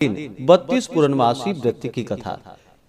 32 पूर्णमासी व्रत की कथा।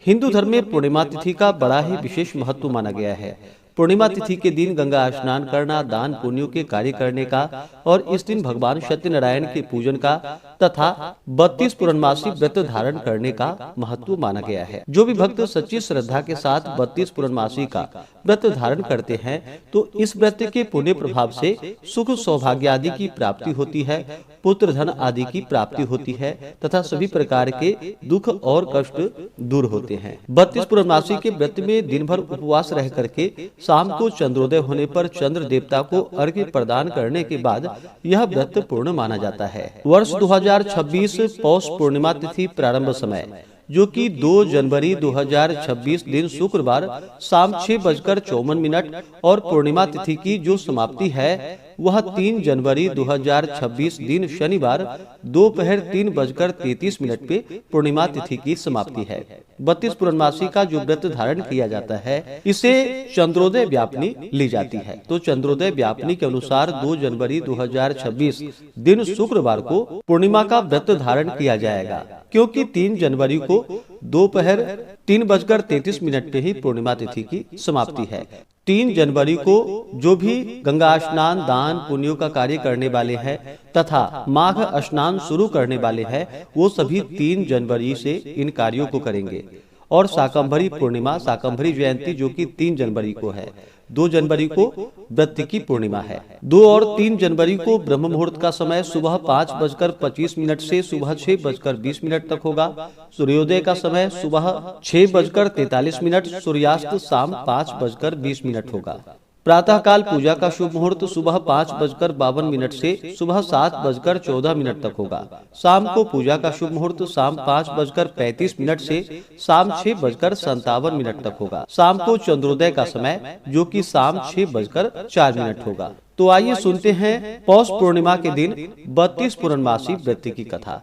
हिंदू धर्म में पूर्णिमा तिथि का बड़ा ही विशेष महत्व माना गया है। पूर्णिमा तिथि के दिन गंगा स्नान करना, दान पुण्यों के कार्य करने का और इस दिन भगवान सत्यनारायण के पूजन का तथा 32 पूर्णमासी व्रत धारण करने का महत्व माना गया है। जो भी भक्त सच्ची श्रद्धा के साथ 32 पूर्णमासी का व्रत धारण करते हैं तो इस व्रत के पुण्य प्रभाव से सुख सौभाग्य आदि की प्राप्ति होती है, पुत्र धन आदि की प्राप्ति होती है तथा सभी प्रकार के दुख और कष्ट दूर होते हैं। 32 पूर्णमासी के व्रत में दिन भर उपवास रह करके शाम को चंद्रोदय होने पर चंद्र देवता को अर्घ्य प्रदान करने के बाद यह व्रत पूर्ण माना जाता है। वर्ष 2026 पौष पूर्णिमा तिथि प्रारंभ समय जो कि 2 जनवरी 2026 दिन शुक्रवार शाम 6:54 और पूर्णिमा तिथि की जो समाप्ति है वह 3 जनवरी 2026 दिन शनिवार दोपहर 3:33 पे पूर्णिमा तिथि की समाप्ति है। 32 पूर्णमासी का जो व्रत धारण किया जाता है इसे चंद्रोदय व्यापनी ली जाती है। तो चंद्रोदय व्यापनी के अनुसार 2 जनवरी 2026 दिन शुक्रवार को पूर्णिमा का व्रत धारण किया जाएगा, क्योंकि 3 जनवरी को दोपहर 3:33 पे ही पूर्णिमा तिथि की समाप्ति है। 3 जनवरी को जो भी गंगा स्नान, दान पुण्यों का कार्य करने वाले हैं तथा माघ स्नान शुरू करने वाले हैं वो सभी 3 जनवरी से इन कार्यों को करेंगे। और शाकंभरी पूर्णिमा, शाकंभरी जयंती जो कि 3 जनवरी को है, 2 जनवरी को व्रत की पूर्णिमा है। 2 और 3 जनवरी को ब्रह्म मुहूर्त का समय सुबह 5:25 से सुबह 6:20 तक होगा। सूर्योदय का समय सुबह 6:43, सूर्यास्त शाम 5:20 होगा। प्रातः काल पूजा का शुभ मुहूर्त सुबह 5:52 से सुबह 7:14 तक होगा। शाम को पूजा का शुभ मुहूर्त शाम 5:35 से शाम 6:57 तक होगा। शाम को चंद्रोदय का समय जो कि शाम 6:04 होगा। तो आइए सुनते हैं पौष पूर्णिमा के दिन 32 पूर्णमासी व्रत की कथा।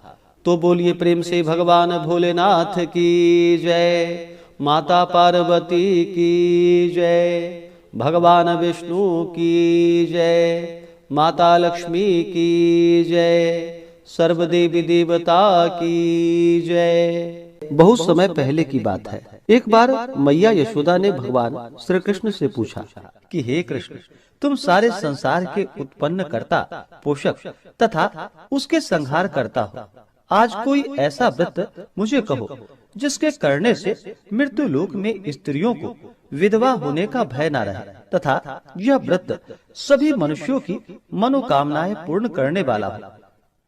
तो बोलिए प्रेम से भगवान भोलेनाथ की जय, माता पार्वती की जय, भगवान विष्णु की जय, माता लक्ष्मी की जय, सर्वदेवी देवता की जय। बहुत समय पहले की बात है। एक बार मैया यशोदा ने भगवान श्री कृष्ण से पूछा कि हे कृष्ण, तुम सारे संसार के उत्पन्न करता, पोषक तथा उसके संहार करता हो। आज कोई ऐसा व्रत मुझे कहो जिसके करने से मृत्यु लोक में स्त्रियों को विधवा होने का भय न रहे तथा यह व्रत सभी मनुष्यों की मनोकामनाएं पूर्ण करने वाला हो।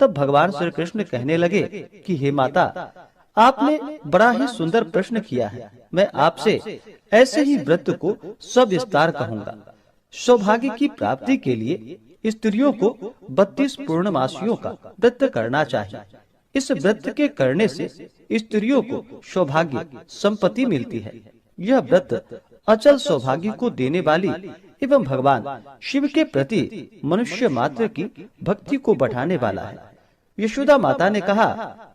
तब भगवान श्री कृष्ण कहने लगे कि हे माता, आपने बड़ा ही सुंदर प्रश्न किया है। मैं आपसे ऐसे ही व्रत को सविस्तार कहूँगा। सौभाग्य की प्राप्ति के लिए स्त्रियों को 32 पूर्णमासियों का व्रत करना चाहिए। इस व्रत के करने से स्त्रियों को सौभाग्य संपत्ति मिलती है। यह व्रत अचल सौभाग्य को देने वाली एवं भगवान शिव के प्रति मनुष्य मात्र की भक्ति को बढ़ाने वाला है। यशोदा माता ने कहा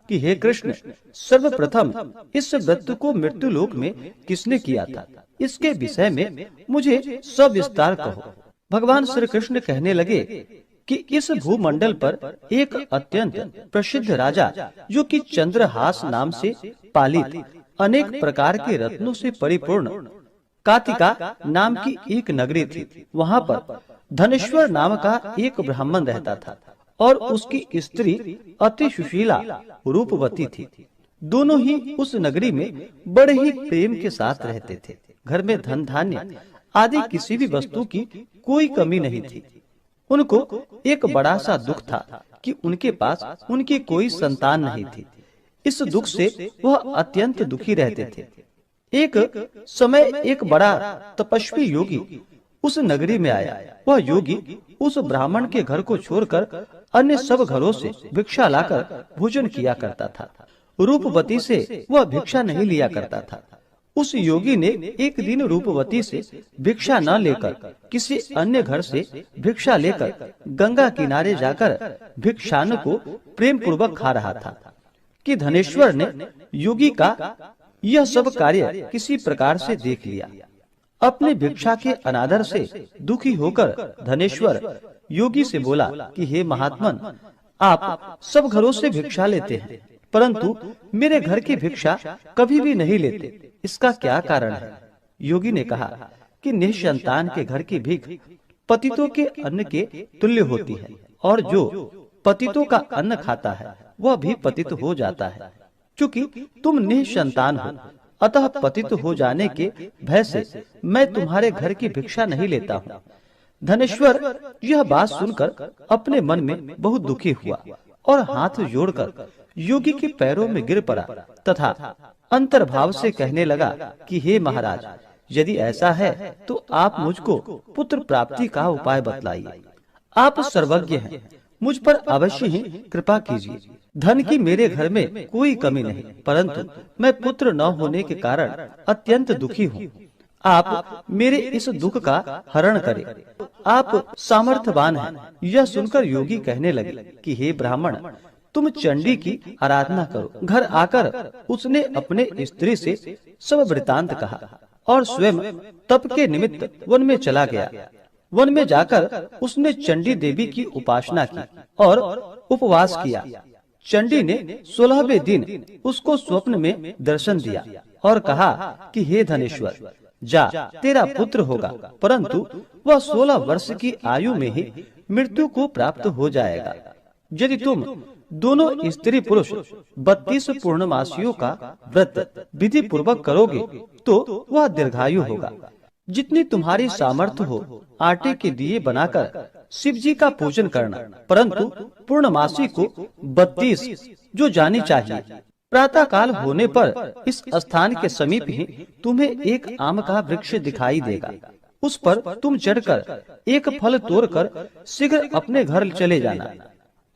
कि हे कृष्ण, सर्वप्रथम इस व्रत को मृत्यु लोक में किसने किया था, इसके विषय में मुझे सविस्तार कहो। भगवान श्री कृष्ण कहने लगे कि इस भूमंडल पर एक अत्यंत प्रसिद्ध राजा जो कि चंद्रहास नाम से पालित अनेक प्रकार के रत्नों से परिपूर्ण कातिका नाम की एक नगरी थी। वहाँ पर धनेश्वर नाम का एक ब्राह्मण रहता था और उसकी स्त्री अति सुशीला रूपवती थी। दोनों ही उस नगरी में बड़े ही प्रेम के साथ रहते थे। घर में धन धान्य आदि किसी भी वस्तु की कोई कमी नहीं थी। उनको एक बड़ा सा दुख था कि उनके पास उनकी कोई संतान नहीं थी। इस दुख से वह अत्यंत दुखी रहते थे। एक समय एक बड़ा तपस्वी योगी उस नगरी में आया। वह योगी उस ब्राह्मण के घर को छोड़कर अन्य सब घरों से भिक्षा लाकर भोजन किया करता था। रूपवती से वह भिक्षा नहीं लिया करता था। उस योगी ने एक दिन रूपवती से भिक्षा न लेकर किसी अन्य घर से भिक्षा लेकर गंगा किनारे जाकर भिक्षान्न को प्रेम पूर्वक खा रहा था कि धनेश्वर ने योगी का यह सब कार्य किसी प्रकार से देख लिया। अपने भिक्षा के अनादर से दुखी होकर धनेश्वर योगी से बोला कि हे महात्मन, आप सब घरों से भिक्षा लेते हैं परंतु मेरे घर की भिक्षा कभी भी नहीं लेते, इसका क्या कारण है? योगी ने कहा कि निसंतान के घर की भीख पतितों के अन्न के तुल्य होती है, और जो पतितों का अन्न खाता है वह भी पतित हो जाता है। चूंकि तुम निसंतान हो, अतः पतित हो जाने के भय से मैं तुम्हारे घर की भिक्षा नहीं लेता हूँ। धनेश्वर यह बात सुनकर अपने मन में बहुत दुखी हुआ और हाथ जोड़कर योगी के पैरों में गिर पड़ा तथा अंतर्भाव से कहने लगा कि हे महाराज, यदि ऐसा है तो आप मुझको पुत्र प्राप्ति का उपाय बतलाइए। आप सर्वज्ञ हैं, मुझ पर अवश्य ही कृपा कीजिए। धन की मेरे घर में कोई कमी नहीं, परंतु मैं पुत्र न होने के कारण अत्यंत दुखी हूँ। आप मेरे इस दुख का हरण करें। आप सामर्थ्यवान हैं। यह सुनकर योगी कहने लगे कि हे ब्राह्मण, तुम चंडी की आराधना करो। घर आकर उसने अपने स्त्री से सब वृतांत कहा और स्वयं तप के निमित्त वन में चला गया। वन में जाकर उसने चंडी देवी की उपासना की और उपवास किया। चंडी ने 16वें दिन उसको स्वप्न में दर्शन दिया और कहा कि हे धनेश्वर, जा, तेरा पुत्र होगा, परंतु वह 16 वर्ष की आयु में ही मृत्यु को प्राप्त हो जाएगा। यदि तुम दोनों स्त्री पुरुष 32 पूर्णमासियों का व्रत विधि पूर्वक करोगे तो वह दीर्घायु होगा। जितनी तुम्हारी सामर्थ्य हो आटे के दिए बनाकर शिव जी का पूजन करना, परंतु पूर्णमासी को 32 जो जानी चाहिए। प्रातः काल होने पर इस स्थान के समीप ही तुम्हें एक आम का वृक्ष दिखाई देगा। उस पर तुम चढ़कर एक फल तोड़कर शीघ्र अपने घर चले जाना।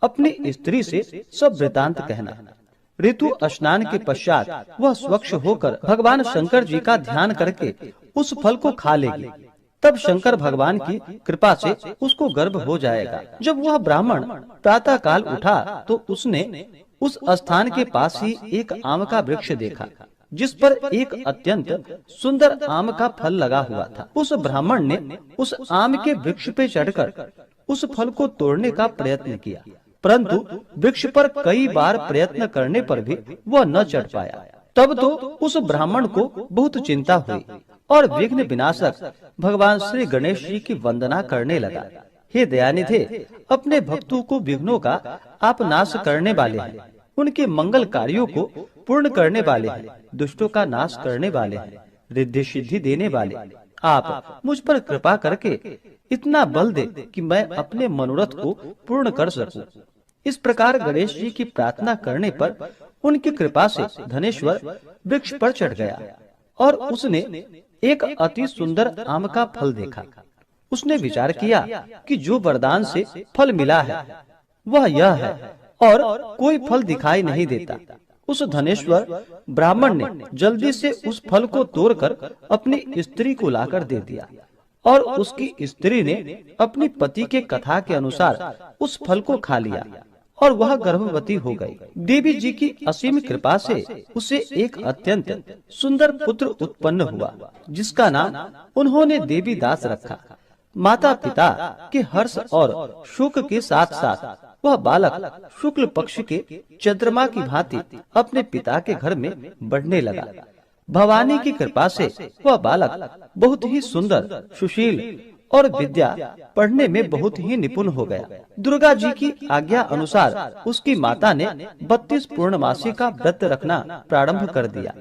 अपनी स्त्री से सब वृतांत कहना। ऋतु स्नान के पश्चात वह स्वच्छ होकर भगवान शंकर जी का ध्यान करके उस फल को खा लेगी। तब शंकर भगवान की कृपा से उसको गर्भ हो जाएगा। जब वह ब्राह्मण प्रातः काल उठा तो उसने उस स्थान के पास ही एक आम का वृक्ष देखा, जिस पर एक अत्यंत सुंदर आम का फल लगा हुआ था। उस ब्राह्मण ने उस आम के वृक्ष पे चढ़कर उस फल को तोड़ने का प्रयत्न किया, परंतु वृक्ष पर कई बार प्रयत्न करने पर भी वह न चढ़ पाया। तब तो उस ब्राह्मण को बहुत चिंता हुई और विघ्न विनाशक भगवान श्री गणेश जी की वंदना करने लगा। हे दयानिधे, अपने भक्तों को विघ्नों का आप नाश करने वाले हैं, उनके मंगल कार्यों को पूर्ण करने वाले हैं, दुष्टों का नाश करने वाले हैं, रिद्धि सिद्धि देने वाले। आप मुझ पर कृपा करके इतना बल दे कि मैं अपने मनोरथ को पूर्ण कर सकूं। इस प्रकार गणेश जी की प्रार्थना करने पर उनकी कृपा से धनेश्वर वृक्ष पर चढ़ गया और उसने एक अति सुंदर आम का फल देखा। उसने विचार किया कि जो वरदान से फल मिला है वह यह है और कोई फल दिखाई नहीं देता। उस धनेश्वर ब्राह्मण ने जल्दी से उस फल को तोड़कर अपनी स्त्री को लाकर दे दिया और उसकी स्त्री ने अपनी पति के कथा के अनुसार उस फल को खा लिया और वह गर्भवती हो गई। देवी जी की असीम कृपा से उसे एक अत्यंत सुंदर पुत्र उत्पन्न हुआ, जिसका नाम उन्होंने देवी दास रखा। माता पिता के हर्ष और शोक के साथ साथ वह बालक शुक्ल पक्ष के चंद्रमा की भांति अपने पिता के घर में बढ़ने लगा। भवानी की कृपा से वह बालक बहुत ही सुंदर, सुशील और विद्या पढ़ने में बहुत ही निपुण हो गया। दुर्गा जी की आज्ञा अनुसार उसकी माता ने 32 पूर्णमासी का व्रत रखना प्रारंभ कर दिया,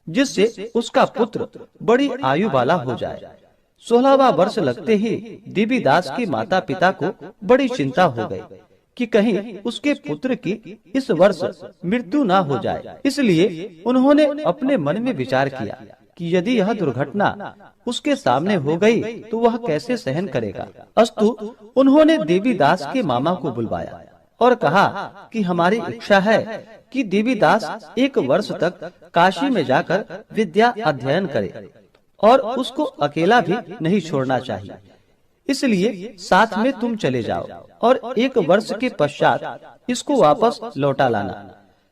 जिससे उसका पुत्र बड़ी आयु वाला हो जाए। 16वां वर्ष लगते ही देवी दास की माता पिता को बड़ी चिंता हो गई कि कहीं उसके पुत्र की इस वर्ष मृत्यु न हो जाए। इसलिए उन्होंने अपने मन में विचार किया कि यदि यह दुर्घटना उसके सामने हो गई तो वह कैसे सहन करेगा। अस्तु उन्होंने देवी दास के मामा को बुलवाया और कहा कि हमारी इच्छा है कि देवी दास 1 वर्ष तक काशी में जाकर विद्या अध्ययन करे और उसको अकेला भी नहीं छोड़ना चाहिए। इसलिए साथ में तुम चले जाओ और 1 वर्ष के पश्चात इसको वापस लौटा लाना।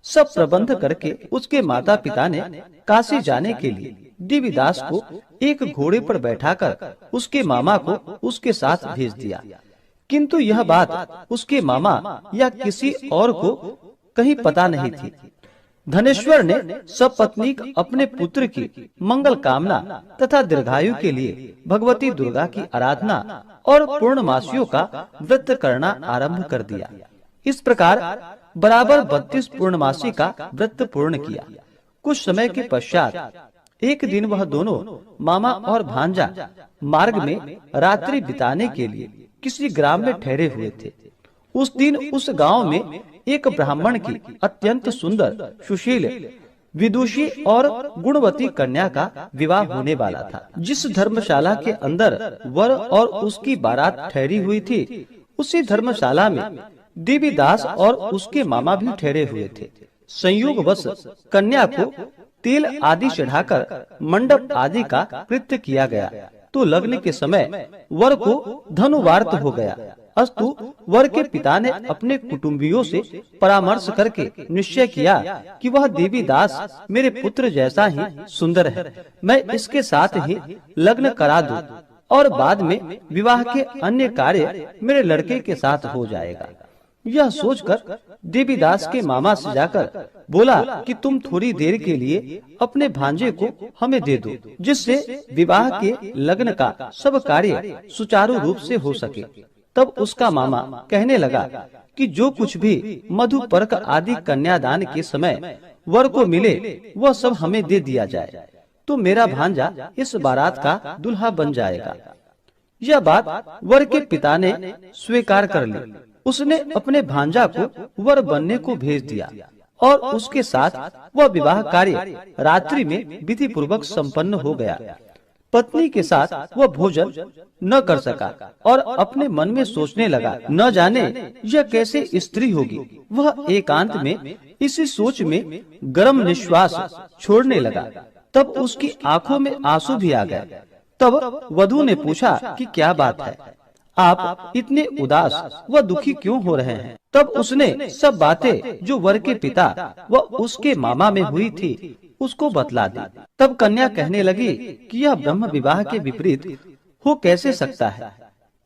सब प्रबंध करके उसके माता पिता ने काशी जाने के लिए देवीदास को एक घोड़े पर बैठाकर उसके मामा को उसके साथ भेज दिया। किंतु यह बात उसके मामा या किसी और को कहीं पता नहीं थी। धनेश्वर ने सपत्नीक अपने पुत्र की मंगल कामना तथा दीर्घायु के लिए भगवती दुर्गा की आराधना और पूर्णमासियों का व्रत करना आरंभ कर दिया। इस प्रकार बराबर 32 पूर्णमासी का व्रत पूर्ण किया। कुछ समय के पश्चात एक दिन वह दोनों मामा और भांजा मार्ग में रात्रि बिताने के लिए किसी ग्राम में ठहरे हुए थे। उस दिन उस गांव में एक ब्राह्मण की अत्यंत सुंदर, सुशील, विदुषी और गुणवती कन्या का विवाह होने वाला था। जिस धर्मशाला के अंदर वर और उसकी बारात ठहरी हुई थी, उसी धर्मशाला में देवीदास और उसके मामा भी ठहरे हुए थे। संयोगवश कन्या को तेल आदि चढ़ाकर मंडप आदि का कृत्य किया गया, तो लग्न के समय वर को धनुवार्त हो गया। अस्तु वर के पिता ने अपने कुटुंबियों से परामर्श करके निश्चय किया कि वह देवीदास मेरे पुत्र जैसा ही सुंदर है, मैं इसके साथ ही लग्न करा दूं और बाद में विवाह के अन्य कार्य मेरे लड़के के साथ हो जाएगा। यह सोचकर देवीदास के मामा से जाकर बोला कि तुम थोड़ी देर के लिए अपने भांजे को हमें दे दो, जिससे विवाह के लग्न का सब कार्य सुचारू रूप से हो सके। तब उसका मामा कहने लगा कि जो कुछ भी मधुपर्क आदि कन्यादान के समय वर को मिले वह सब हमें दे दिया जाए, तो मेरा भांजा इस बारात का दुल्हा बन जाएगा। यह बात वर के पिता ने स्वीकार कर ली। उसने अपने भांजा को वर बनने को भेज दिया और उसके साथ वह विवाह कार्य रात्रि में विधि पूर्वक संपन्न हो गया। पत्नी के साथ वह भोजन न कर सका और अपने मन में सोचने लगा, न जाने यह कैसे स्त्री होगी। वह एकांत में इसी सोच में गर्म निश्वास छोड़ने लगा। तब उसकी आंखों में आंसू भी आ गए। तब वधू ने पूछा कि क्या बात है, आप इतने उदास व दुखी क्यों हो रहे हैं? तब उसने सब बातें जो वर के पिता व उसके मामा में हुई थी उसको बतला दी। तब कन्या कहने लगी कि यह ब्रह्म विवाह के विपरीत हो कैसे सकता है?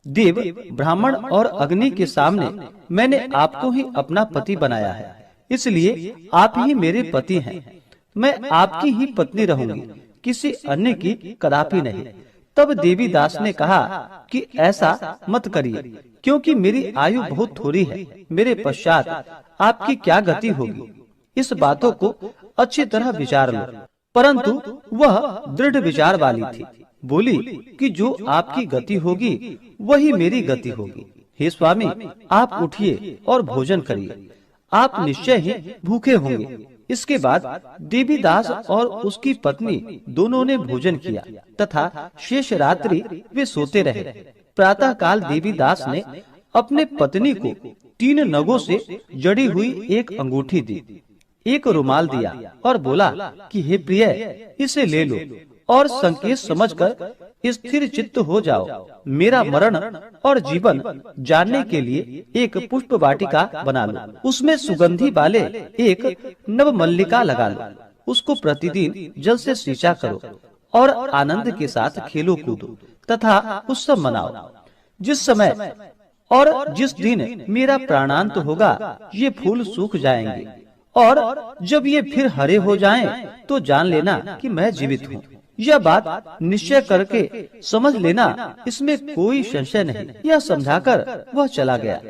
देव, ब्राह्मण और अग्नि के सामने मैंने आपको ही अपना पति बनाया है, इसलिए आप ही मेरे पति हैं। मैं आपकी ही पत्नी रहूंगी, किसी अन्य की कदापि नहीं। तब देवीदास ने कहा कि ऐसा मत करिए, क्योंकि मेरी आयु बहुत थोड़ी है। मेरे पश्चात आपकी क्या गति होगी, इस बातों को अच्छी तरह विचार लो। परंतु वह दृढ़ विचार वाली थी। बोली कि जो आपकी गति होगी वही मेरी गति होगी। हे स्वामी, आप उठिए और भोजन करिए, आप निश्चय ही भूखे होंगे। इसके बाद देवीदास और उसकी पत्नी दोनों ने भोजन किया तथा शेष रात्रि वे सोते रहे। प्रातः काल देवीदास ने अपने पत्नी को 3 नगों से जड़ी हुई एक अंगूठी दी, एक रुमाल दिया और बोला कि हे प्रिय, इसे ले लो और संकेत समझकर स्थिर चित्त हो जाओ। मेरा मरण और जीवन जानने के लिए एक पुष्प वाटिका बना लो, उसमें सुगंधी वाले एक नव मल्लिका लगा लो, उसको प्रतिदिन जल से सींचा करो और आनंद के साथ खेलो कूदो तथा उत्सव मनाओ। जिस समय और जिस दिन मेरा प्राणांत होगा ये फूल सूख जाएंगे और जब ये फिर हरे हो जाएं, तो जान लेना कि मैं जीवित हूँ। यह बात निश्चय करके समझ लेना, इसमें कोई संशय नहीं। यह समझाकर वह चला गया।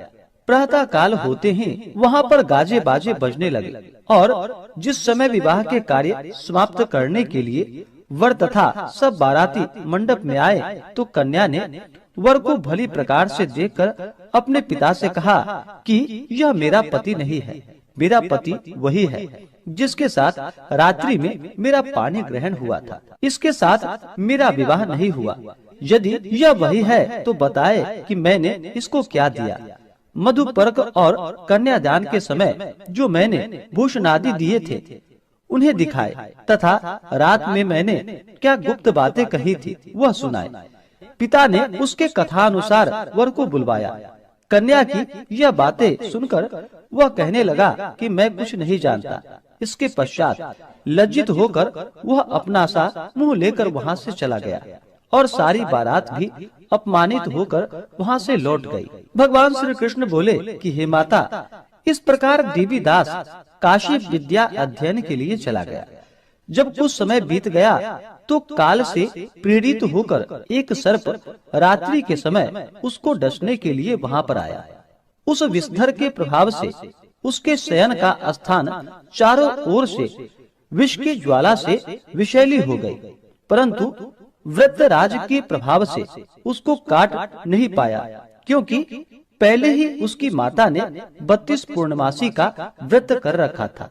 प्रातः काल होते ही वहाँ पर गाजे बाजे बजने लगे और जिस समय विवाह के कार्य समाप्त करने के लिए वर तथा सब बाराती मंडप में आए, तो कन्या ने वर को भली प्रकार से देखकर अपने पिता से कहा कि यह मेरा पति नहीं है, मेरा पति वही है जिसके साथ रात्रि में मेरा पानी ग्रहण हुआ था। इसके साथ मेरा विवाह नहीं हुआ। यदि यह वही है तो बताए कि मैंने इसको क्या दिया। मधुपर्क और कन्यादान के समय जो मैंने भूषणादि दिए थे उन्हें दिखाए तथा रात में मैंने क्या गुप्त बातें कही थी वह सुनाए। पिता ने उसके कथानुसार वर को बुलवाया। कन्या की यह बातें सुनकर वह कहने लगा कि मैं कुछ नहीं जानता। इसके पश्चात लज्जित होकर वह अपना सा मुंह लेकर वहाँ से चला गया और सारी बारात भी अपमानित होकर वहाँ से लौट गई। भगवान श्री कृष्ण बोले कि हे माता, इस प्रकार देवीदास काशी विद्या अध्ययन के लिए चला गया। जब कुछ समय बीत गया तो काल से प्रेरित होकर एक सर्प रात्रि के समय उसको डसने के लिए वहां पर आया। उस विषधर के प्रभाव से उसके शयन का स्थान चारों ओर से विष की ज्वाला से विषैली हो गई, परंतु वृत्रराज के प्रभाव से उसको काट नहीं पाया, क्योंकि पहले ही उसकी माता ने 32 पूर्णमासी का व्रत कर रखा था।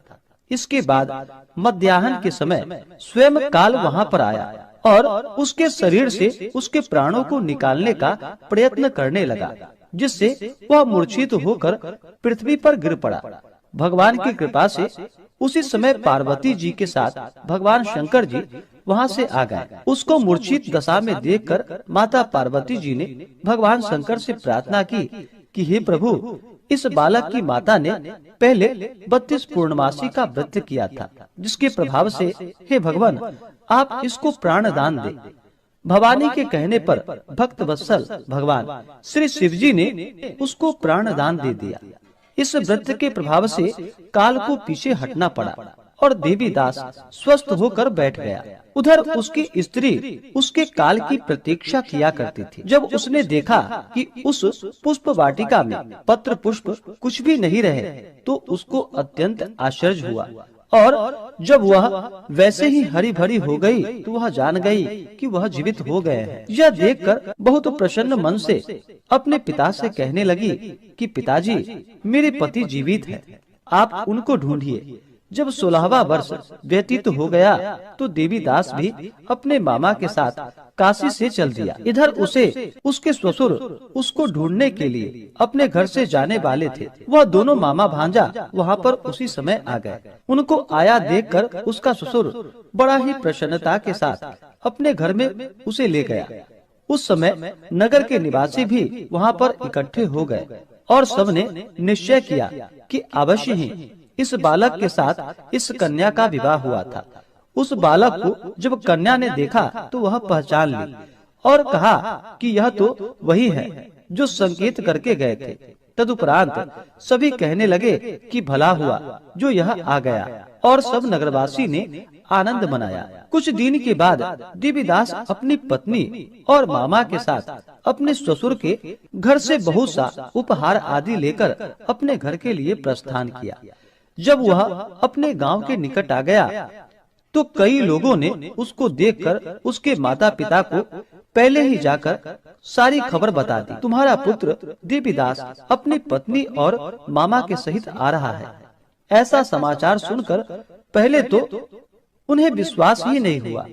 इसके बाद मध्याह्न के समय स्वयं काल वहां पर आया और उसके शरीर से उसके प्राणों को निकालने का प्रयत्न करने लगा, जिससे वह मूर्छित होकर पृथ्वी पर गिर पड़ा। भगवान की कृपा से उसी समय पार्वती जी के साथ भगवान शंकर जी वहां से आ गए। उसको मूर्छित दशा में देखकर माता पार्वती जी ने भगवान शंकर से प्रार्थना की कि हे प्रभु, इस बालक की माता ने पहले 32 पूर्णमासी का व्रत किया था, जिसके प्रभाव से हे भगवान आप इसको प्राण दान दे। भवानी के कहने पर भक्त वत्सल भगवान श्री शिव जी ने उसको प्राण दान दे दिया। इस व्रत के प्रभाव से काल को पीछे हटना पड़ा और देवी दास स्वस्थ होकर बैठ गया। उधर उसकी स्त्री उसके काल की प्रतीक्षा किया करती थी। जब उसने देखा कि उस पुष्प वाटिका में पत्र पुष्प कुछ भी नहीं रहे, तो उसको अत्यंत आश्चर्य हुआ और जब वह वैसे ही हरी भरी हो गई तो वह जान गई कि वह जीवित हो गए हैं। यह देखकर बहुत प्रसन्न मन से अपने पिता से कहने लगी कि पिताजी, मेरे पति जीवित हैं, आप उनको ढूंढिए। जब 16वां वर्ष व्यतीत हो गया तो देवी दास भी अपने मामा के साथ काशी से चल दिया। इधर उसे उसके ससुर उसको ढूंढने के लिए अपने घर से जाने वाले थे। वह दोनों मामा भांजा वहां पर उसी समय आ गए। उनको आया देखकर उसका ससुर बड़ा ही प्रसन्नता के साथ अपने घर में उसे ले गया। उस समय नगर के निवासी भी वहां पर इकट्ठे हो गए और सबने निश्चय किया कि अवश्य ही इस बालक के साथ इस कन्या का विवाह हुआ था। उस बालक को जब कन्या ने देखा तो वह पहचान ली और कहा कि यह तो वही है जो संकेत करके गए थे। तदुपरांत सभी कहने लगे कि भला हुआ जो यह आ गया, और सब नगरवासी ने आनंद मनाया। कुछ दिन के बाद देवीदास अपनी पत्नी और मामा के साथ अपने ससुर के घर से बहुत सा उपहार आदि लेकर अपने घर के लिए प्रस्थान किया। जब वह अपने गांव के निकट आ गया तो कई लोगों ने उसको देखकर उसके माता पिता को पहले ही जाकर सारी खबर बता दी। तुम्हारा पुत्र देवीदास अपनी पत्नी और मामा के सहित आ रहा है। ऐसा समाचार सुनकर पहले तो उन्हें विश्वास ही नहीं हुआ,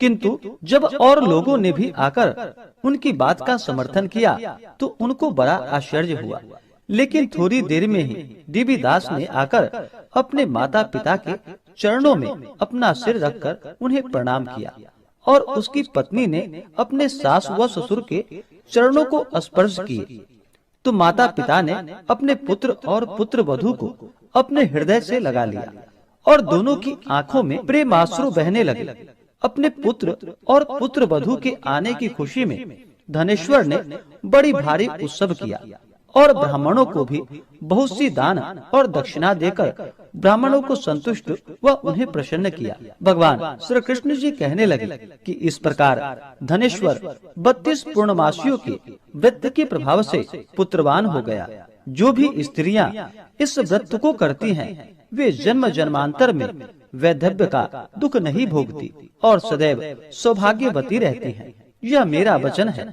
किंतु जब और लोगों ने भी आकर उनकी बात का समर्थन किया तो उनको बड़ा आश्चर्य हुआ। लेकिन थोड़ी देर में ही देवीदास ने आकर अपने माता पिता के चरणों में अपना सिर रखकर उन्हें प्रणाम किया और उसकी पत्नी ने अपने सास व ससुर के चरणों को स्पर्श किए तो माता पिता ने अपने पुत्र और पुत्र वधू को अपने हृदय से लगा लिया और दोनों की आंखों में प्रेमाश्रु बहने लगे। अपने पुत्र और पुत्र वधू के आने की खुशी में धनेश्वर ने बड़ी भारी उत्सव किया और ब्राह्मणों को भी बहुत सी दान और दक्षिणा देकर ब्राह्मणों को संतुष्ट व उन्हें प्रसन्न किया। भगवान श्री कृष्ण जी कहने लगे कि इस प्रकार धनेश्वर 32 पूर्णमासियों के व्रत के प्रभाव से पुत्रवान हो गया। जो भी स्त्रियां इस व्रत को करती हैं, वे जन्म जन्मांतर में वैधव्य का दुख नहीं भोगती और सदैव सौभाग्यवती रहती हैं। यह मेरा वचन है,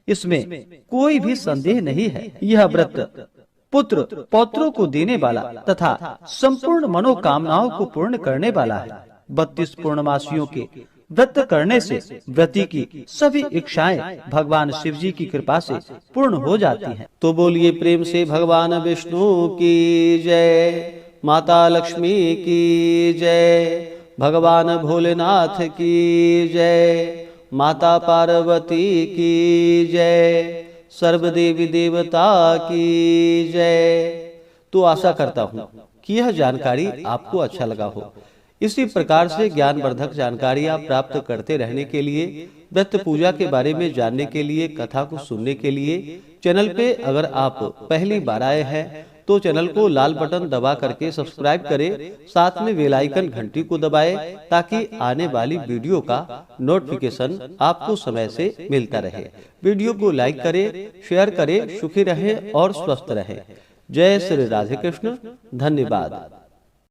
इसमें कोई भी संदेह नहीं है। यह व्रत पुत्र पौत्रों को देने वाला तथा संपूर्ण मनोकामनाओं को पूर्ण करने वाला है। 32 पूर्णमासियों के व्रत करने से व्रती की सभी इच्छाएं भगवान शिव जी की कृपा से पूर्ण हो जाती हैं। तो बोलिए प्रेम से भगवान विष्णु की जय, माता लक्ष्मी की जय, भगवान भोलेनाथ की जय, माता पार्वती की जय, सर्व देवी देवता की जय। तो आशा करता हूँ कि यह जानकारी आपको अच्छा लगा हो। इसी प्रकार से ज्ञानवर्धक जानकारियाँ प्राप्त करते रहने के लिए, व्रत पूजा के बारे में जानने के लिए, कथा को सुनने के लिए चैनल पे अगर आप पहली बार आए हैं तो चैनल को लाल बटन दबा करके सब्सक्राइब करें, साथ में बेल आइकन घंटी को दबाएं ताकि आने वाली वीडियो का नोटिफिकेशन आपको समय से मिलता रहे। वीडियो को लाइक करें, शेयर करें। सुखी रहें और स्वस्थ रहें। जय श्री राधे कृष्ण। धन्यवाद।